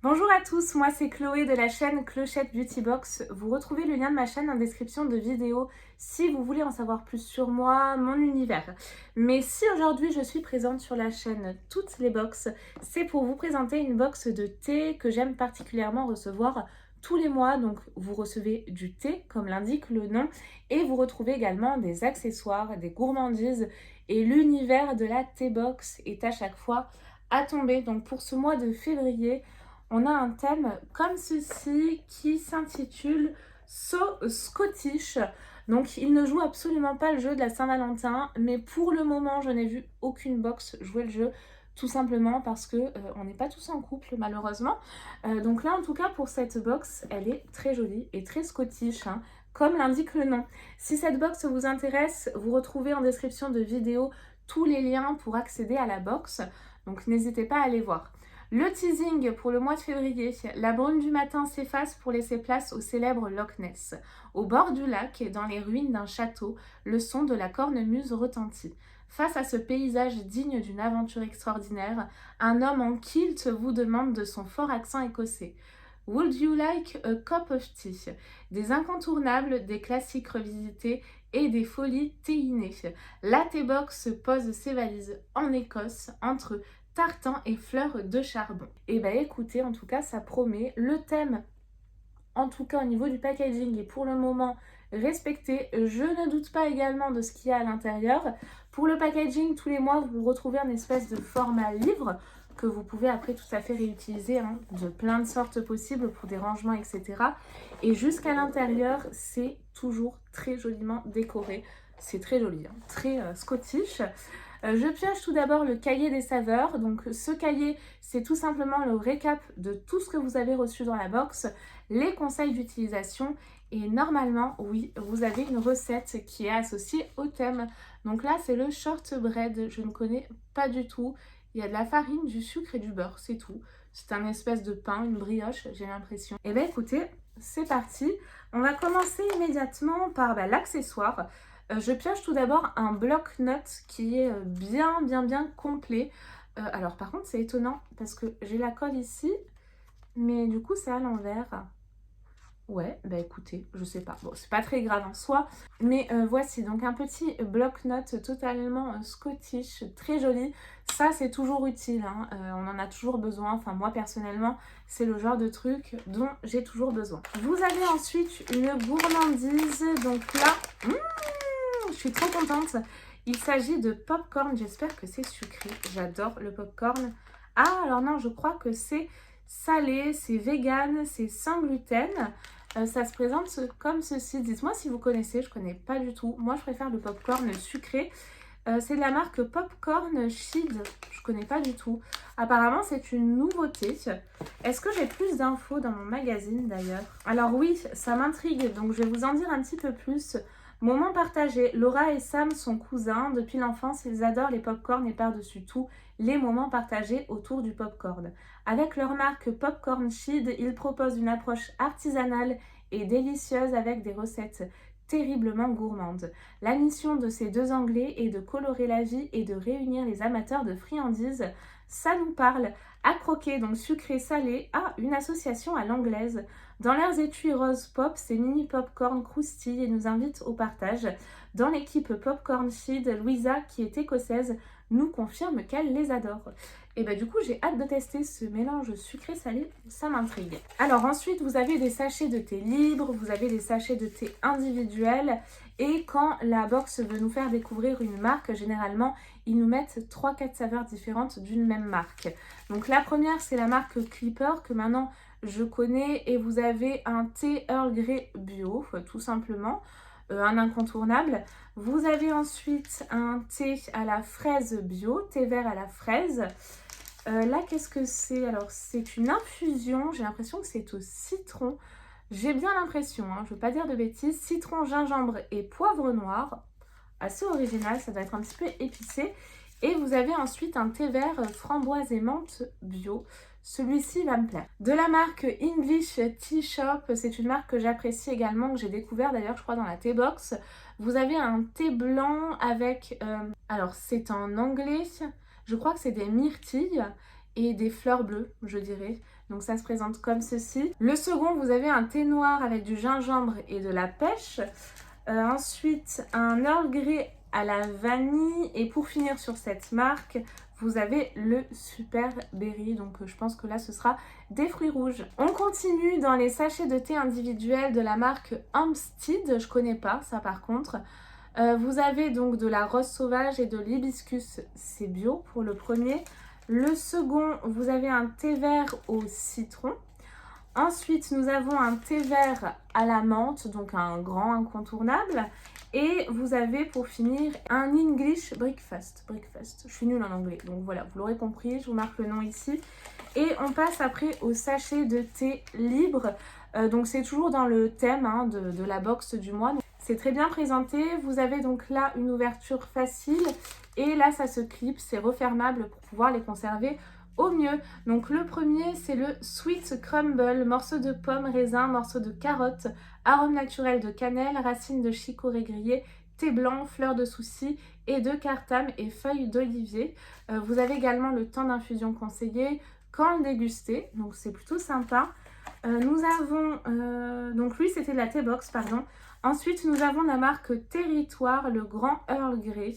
Bonjour à tous, moi c'est Chloé de la chaîne Clochette Beauty Box. Vous retrouvez le lien de ma chaîne en description de vidéo si vous voulez en savoir plus sur moi, mon univers. Mais si aujourd'hui je suis présente sur la chaîne Toutes les Box, c'est pour vous présenter une box de thé que j'aime particulièrement recevoir tous les mois. Donc vous recevez du thé comme l'indique le nom et vous retrouvez également des accessoires, des gourmandises et l'univers de la thé box est à chaque fois à tomber. Donc pour ce mois de février, on a un thème comme ceci qui s'intitule So Scottish. Donc il ne joue absolument pas le jeu de la Saint-Valentin, mais pour le moment je n'ai vu aucune box jouer le jeu, tout simplement parce que on n'est pas tous en couple malheureusement. Donc là en tout cas pour cette box, elle est très jolie et très Scottish, hein, comme l'indique le nom. Si cette box vous intéresse, vous retrouvez en description de vidéo tous les liens pour accéder à la box, donc n'hésitez pas à aller voir. Le teasing pour le mois de février, la brume du matin s'efface pour laisser place au célèbre Loch Ness. Au bord du lac, dans les ruines d'un château, le son de la cornemuse retentit. Face à ce paysage digne d'une aventure extraordinaire, un homme en kilt vous demande de son fort accent écossais. Would you like a cup of tea? Des incontournables, des classiques revisités et des folies théinées. La T-Box pose ses valises en Écosse entre tartan et fleurs de charbon. Et bah écoutez, en tout cas ça promet. Le thème, en tout cas au niveau du packaging, est pour le moment respecté. Je ne doute pas également de ce qu'il y a à l'intérieur. Pour le packaging, tous les mois vous retrouvez un espèce de format livre que vous pouvez après tout à fait réutiliser, hein, de plein de sortes possibles pour des rangements, etc. Et jusqu'à l'intérieur, c'est toujours très joliment décoré. C'est très joli, hein, très scottish. Je pioche tout d'abord le cahier des saveurs. Donc ce cahier, c'est tout simplement le récap de tout ce que vous avez reçu dans la box, les conseils d'utilisation et normalement, oui, vous avez une recette qui est associée au thème. Donc là, c'est le shortbread. Je ne connais pas du tout. Il y a de la farine, du sucre et du beurre, c'est tout. C'est un espèce de pain, une brioche, j'ai l'impression. Et bien écoutez, c'est parti. On va commencer immédiatement par l'accessoire. Je pioche tout d'abord un bloc-notes qui est bien complet. Alors par contre c'est étonnant parce que j'ai la colle ici, mais du coup c'est à l'envers. Ouais, bah écoutez, je sais pas. Bon, c'est pas très grave en soi. Mais voici donc un petit bloc-notes totalement scottish, très joli. Ça, c'est toujours utile, hein. On en a toujours besoin. Enfin, moi, personnellement, c'est le genre de truc dont j'ai toujours besoin. Vous avez ensuite une gourmandise. Donc là, je suis trop contente. Il s'agit de popcorn. J'espère que c'est sucré. J'adore le popcorn. Ah, alors non, je crois que c'est salé, c'est vegan, c'est sans gluten. Ça se présente comme ceci. Dites-moi si vous connaissez, je connais pas du tout. Moi, je préfère le popcorn sucré. C'est de la marque Popcorn Shid. Je connais pas du tout. Apparemment, c'est une nouveauté. Est-ce que j'ai plus d'infos dans mon magazine d'ailleurs? Alors oui, ça m'intrigue, donc je vais vous en dire un petit peu plus. Moment partagé. Laura et Sam sont cousins. Depuis l'enfance, ils adorent les pop-corn et par-dessus tout, les moments partagés autour du pop-corn. Avec leur marque Popcorn Shid, ils proposent une approche artisanale et délicieuse avec des recettes terriblement gourmandes. La mission de ces deux Anglais est de colorer la vie et de réunir les amateurs de friandises. Ça nous parle. À croquer, donc sucré salé, une association à l'anglaise. Dans leurs étuis rose pop, ces mini popcorn croustillent et nous invitent au partage. Dans l'équipe Popcorn Shid, Louisa, qui est écossaise, nous confirme qu'elle les adore. Et bah du coup, j'ai hâte de tester ce mélange sucré-salé, ça m'intrigue. Alors ensuite, vous avez des sachets de thé libres, vous avez des sachets de thé individuels. Et quand la box veut nous faire découvrir une marque, généralement, ils nous mettent 3-4 saveurs différentes d'une même marque. Donc la première, c'est la marque Clipper, que maintenant je connais. Et vous avez un thé Earl Grey bio, tout simplement. Un incontournable. Vous avez ensuite un thé à la fraise bio, thé vert à la fraise. Là, qu'est-ce que c'est? Alors, c'est une infusion. J'ai l'impression que c'est au citron. J'ai bien l'impression, hein, je ne veux pas dire de bêtises. Citron, gingembre et poivre noir. Assez original, ça doit être un petit peu épicé. Et vous avez ensuite un thé vert framboise et menthe bio. Celui-ci va me plaire. De la marque English Tea Shop, c'est une marque que j'apprécie également, que j'ai découvert d'ailleurs je crois dans la Tea Box. Vous avez un thé blanc avec, alors c'est en anglais, je crois que c'est des myrtilles et des fleurs bleues, je dirais. Donc ça se présente comme ceci. Le second, vous avez un thé noir avec du gingembre et de la pêche. Ensuite, un Earl Grey à la vanille. Et pour finir sur cette marque, vous avez le Super Berry. Donc je pense que là, ce sera des fruits rouges. On continue dans les sachets de thé individuels de la marque Hampstead. Je connais pas ça par contre. Vous avez donc de la rose sauvage et de l'hibiscus, c'est bio pour le premier. Le second, vous avez un thé vert au citron. Ensuite, nous avons un thé vert à la menthe, donc un grand incontournable. Et vous avez pour finir un English breakfast. Je suis nulle en anglais, donc voilà, vous l'aurez compris, je vous marque le nom ici. Et on passe après au sachet de thé libre. Donc c'est toujours dans le thème de la box du mois. C'est très bien présenté. Vous avez donc là une ouverture facile et là ça se clip, c'est refermable pour pouvoir les conserver au mieux. Donc le premier c'est le Sweet Crumble, morceau de pomme, raisin, morceau de carotte, arôme naturel de cannelle, racines de chicorée grillée, thé blanc, fleurs de souci et de cartame et feuilles d'olivier. Vous avez également le temps d'infusion conseillé quand le déguster, donc c'est plutôt sympa. Nous avons, donc lui c'était de la Tea Box, pardon. Ensuite nous avons la marque Territoire, le grand Earl Grey,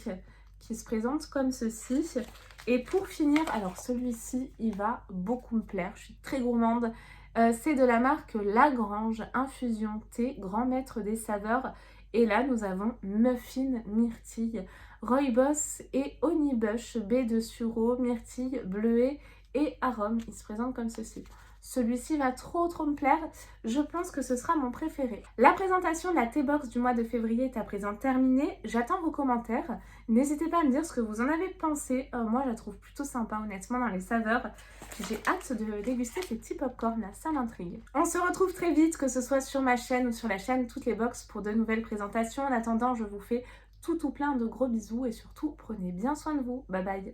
qui se présente comme ceci. Et pour finir, alors celui-ci il va beaucoup me plaire, je suis très gourmande. C'est de la marque Lagrange, infusion thé, grand maître des saveurs. Et là nous avons muffin myrtille, rooibos et honeybush, baie de sureau, myrtille, bleuet et arôme. Il se présente comme ceci. Celui-ci va trop me plaire, je pense que ce sera mon préféré. La présentation de la Tea Box du mois de février est à présent terminée. J'attends vos commentaires. N'hésitez pas à me dire ce que vous en avez pensé. Moi, je la trouve plutôt sympa, honnêtement, dans les saveurs. J'ai hâte de déguster ces petits popcorn là, ça m'intrigue. On se retrouve très vite, que ce soit sur ma chaîne ou sur la chaîne Toutes les Box pour de nouvelles présentations. En attendant, je vous fais tout plein de gros bisous et surtout, prenez bien soin de vous. Bye bye.